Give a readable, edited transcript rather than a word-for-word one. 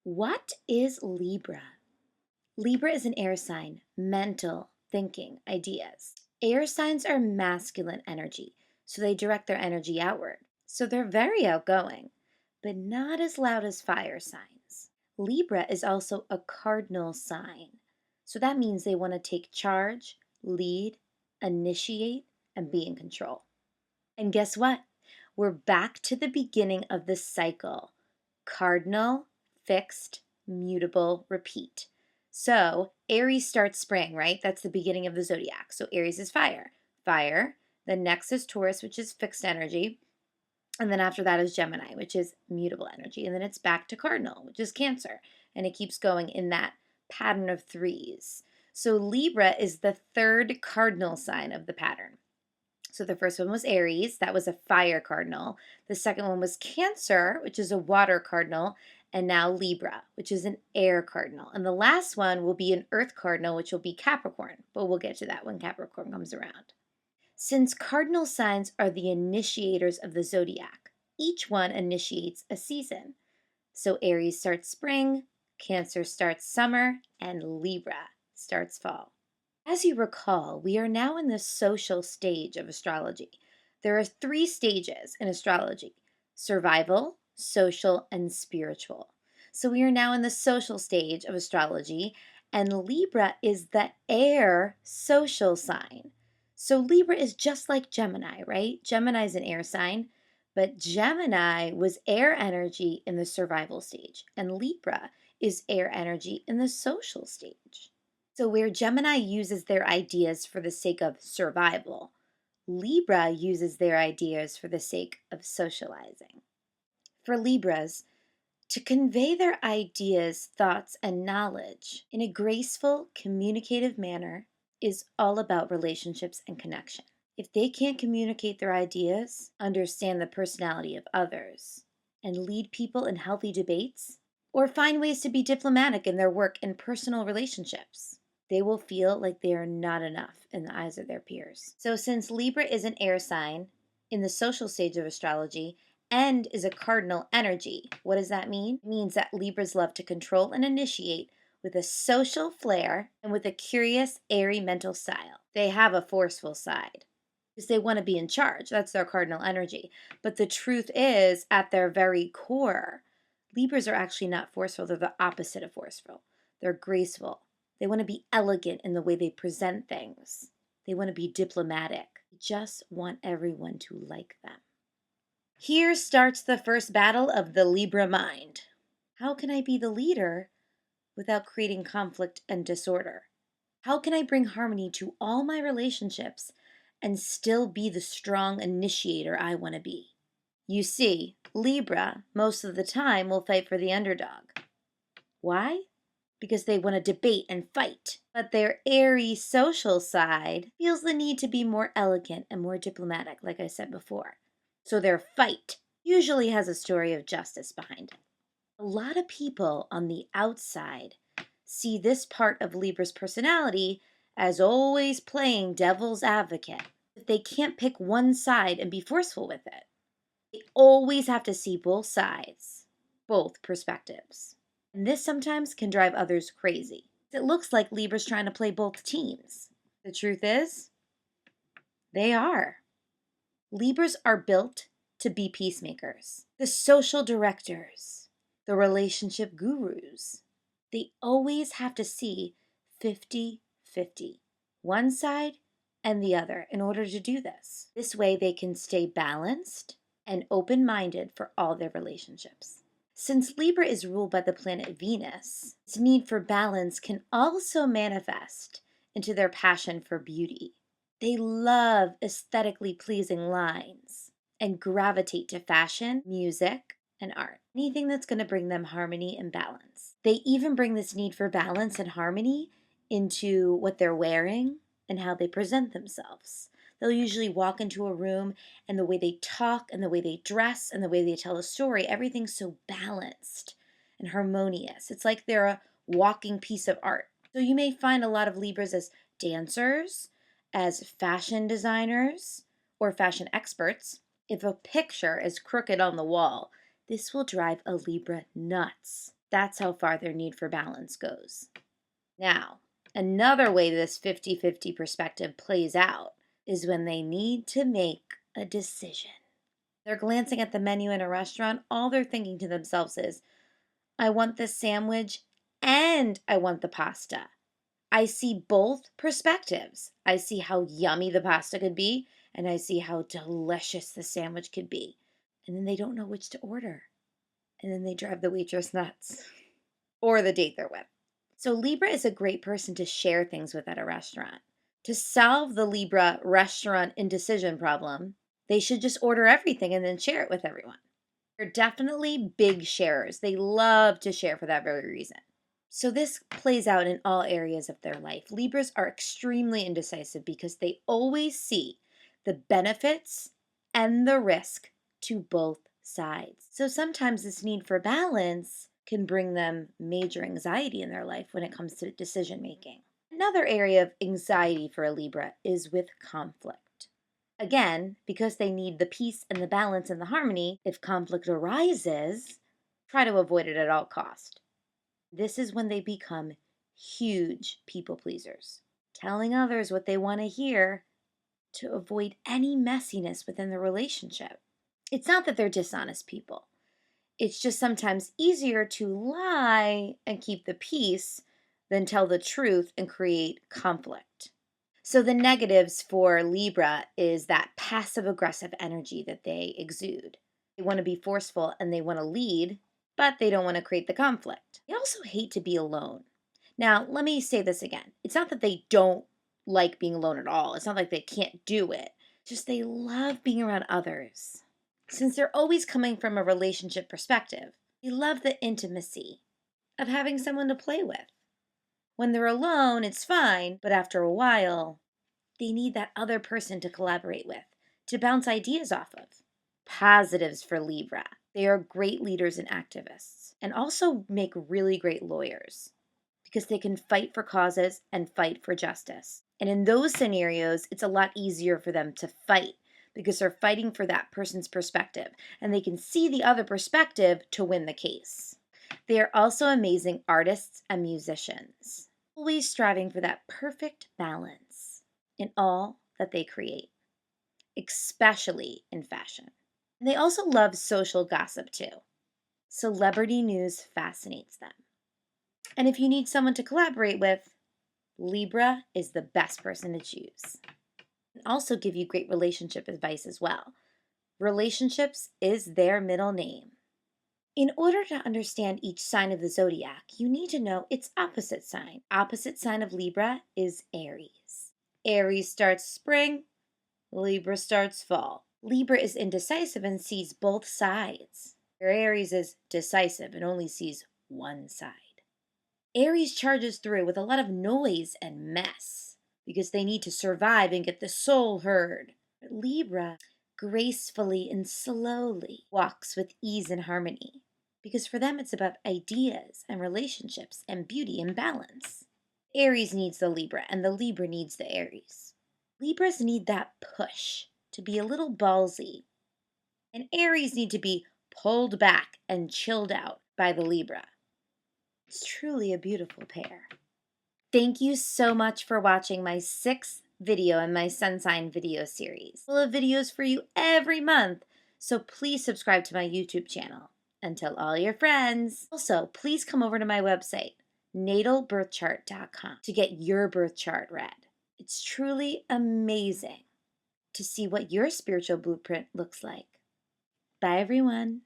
What is Libra? Libra is an air sign, mental, thinking, ideas. Air signs are masculine energy, so they direct their energy outward. So they're very outgoing, but not as loud as fire signs. Libra is also a cardinal sign, so that means they want to take charge, lead, initiate, and be in control. And guess what? We're back to the beginning of the cycle. Cardinal, fixed, mutable, repeat. So Aries starts spring, right? That's the beginning of the zodiac. So Aries is fire. Fire. Then next is Taurus, which is fixed energy. And then after that is Gemini, which is mutable energy. And then it's back to Cardinal, which is Cancer. And it keeps going in that pattern of threes. So Libra is the third cardinal sign of the pattern. So the first one was Aries, that was a fire cardinal. The second one was Cancer, which is a water cardinal, and now Libra, which is an air cardinal. And the last one will be an earth cardinal, which will be Capricorn, but we'll get to that when Capricorn comes around. Since cardinal signs are the initiators of the zodiac, each one initiates a season. So Aries starts spring, Cancer starts summer, and Libra starts fall. As you recall, we are now in the social stage of astrology. There are three stages in astrology: survival, social, and spiritual. So we are now in the social stage of astrology, and Libra is the air social sign. So Libra is just like Gemini, right? Gemini is an air sign, but Gemini was air energy in the survival stage, and Libra is air energy in the social stage. So, where Gemini uses their ideas for the sake of survival, Libra uses their ideas for the sake of socializing. For Libras, to convey their ideas, thoughts, and knowledge in a graceful, communicative manner is all about relationships and connection. If they can't communicate their ideas, understand the personality of others, and lead people in healthy debates, or find ways to be diplomatic in their work and personal relationships, they will feel like they are not enough in the eyes of their peers. So, since Libra is an air sign in the social stage of astrology and is a cardinal energy, what does that mean? It means that Libras love to control and initiate with a social flair and with a curious, airy mental style. They have a forceful side because they want to be in charge. That's their cardinal energy. But the truth is, at their very core, Libras are actually not forceful. They're the opposite of forceful. They're graceful. They want to be elegant in the way they present things. They want to be diplomatic. They just want everyone to like them. Here starts the first battle of the Libra mind. How can I be the leader without creating conflict and disorder? How can I bring harmony to all my relationships and still be the strong initiator I want to be? You see, Libra, most of the time, will fight for the underdog. Why? Because they want to debate and fight. But their airy social side feels the need to be more elegant and more diplomatic, like I said before. So their fight usually has a story of justice behind it. A lot of people on the outside see this part of Libra's personality as always playing devil's advocate. But they can't pick one side and be forceful with it. They always have to see both sides, both perspectives. And this sometimes can drive others crazy. It looks like Libra's trying to play both teams. The truth is, they are. Libras are built to be peacemakers, the social directors, the relationship gurus. They always have to see 50-50, one side and the other, in order to do this. This way they can stay balanced and open-minded for all their relationships. Since Libra is ruled by the planet Venus, its need for balance can also manifest into their passion for beauty. They love aesthetically pleasing lines and gravitate to fashion, music, and art. Anything that's going to bring them harmony and balance. They even bring this need for balance and harmony into what they're wearing and how they present themselves. They'll usually walk into a room and the way they talk and the way they dress and the way they tell a story, everything's so balanced and harmonious. It's like they're a walking piece of art. So you may find a lot of Libras as dancers, as fashion designers, or fashion experts. If a picture is crooked on the wall, this will drive a Libra nuts. That's how far their need for balance goes. Now, another way this 50-50 perspective plays out is when they need to make a decision. They're glancing at the menu in a restaurant. All they're thinking to themselves is, I want the sandwich and I want the pasta. I see both perspectives. I see how yummy the pasta could be, and I see how delicious the sandwich could be. And then they don't know which to order. And then they drive the waitress nuts or the date they're with. So Libra is a great person to share things with at a restaurant. To solve the Libra restaurant indecision problem, they should just order everything and then share it with everyone. They're definitely big sharers. They love to share for that very reason. So this plays out in all areas of their life. Libras are extremely indecisive because they always see the benefits and the risk to both sides. So sometimes this need for balance can bring them major anxiety in their life when it comes to decision making. Another area of anxiety for a Libra is with conflict. Again, because they need the peace and the balance and the harmony, if conflict arises, try to avoid it at all cost. This is when they become huge people pleasers, telling others what they want to hear to avoid any messiness within the relationship. It's not that they're dishonest people. It's just sometimes easier to lie and keep the peace than tell the truth and create conflict. So the negatives for Libra is that passive aggressive energy that they exude. They want to be forceful and they want to lead, but they don't want to create the conflict. They also hate to be alone. Now, let me say this again. It's not that they don't like being alone at all. It's not like they can't do it. Just they love being around others. Since they're always coming from a relationship perspective, they love the intimacy of having someone to play with. When they're alone, it's fine, but after a while, they need that other person to collaborate with, to bounce ideas off of. Positives for Libra. They are great leaders and activists, and also make really great lawyers because they can fight for causes and fight for justice. And in those scenarios, it's a lot easier for them to fight because they're fighting for that person's perspective, and they can see the other perspective to win the case. They are also amazing artists and musicians, always striving for that perfect balance in all that they create, especially in fashion. And they also love social gossip too. Celebrity news fascinates them. And if you need someone to collaborate with, Libra is the best person to choose. And also give you great relationship advice as well. Relationships is their middle name. In order to understand each sign of the zodiac, you need to know its opposite sign. Opposite sign of Libra is Aries. Aries starts spring, Libra starts fall. Libra is indecisive and sees both sides, where Aries is decisive and only sees one side. Aries charges through with a lot of noise and mess because they need to survive and get the soul heard. But Libra gracefully and slowly walks with ease and harmony because for them it's about ideas and relationships and beauty and balance. Aries needs the Libra and the Libra needs the Aries. Libras need that push to be a little ballsy, and Aries need to be pulled back and chilled out by the Libra. It's truly a beautiful pair. Thank you so much for watching my 6th video in my sun sign video series. Full of videos for you every month, so please subscribe to my YouTube channel and tell all your friends. Also, please come over to my website, natalbirthchart.com, to get your birth chart read. It's truly amazing to see what your spiritual blueprint looks like. Bye, everyone.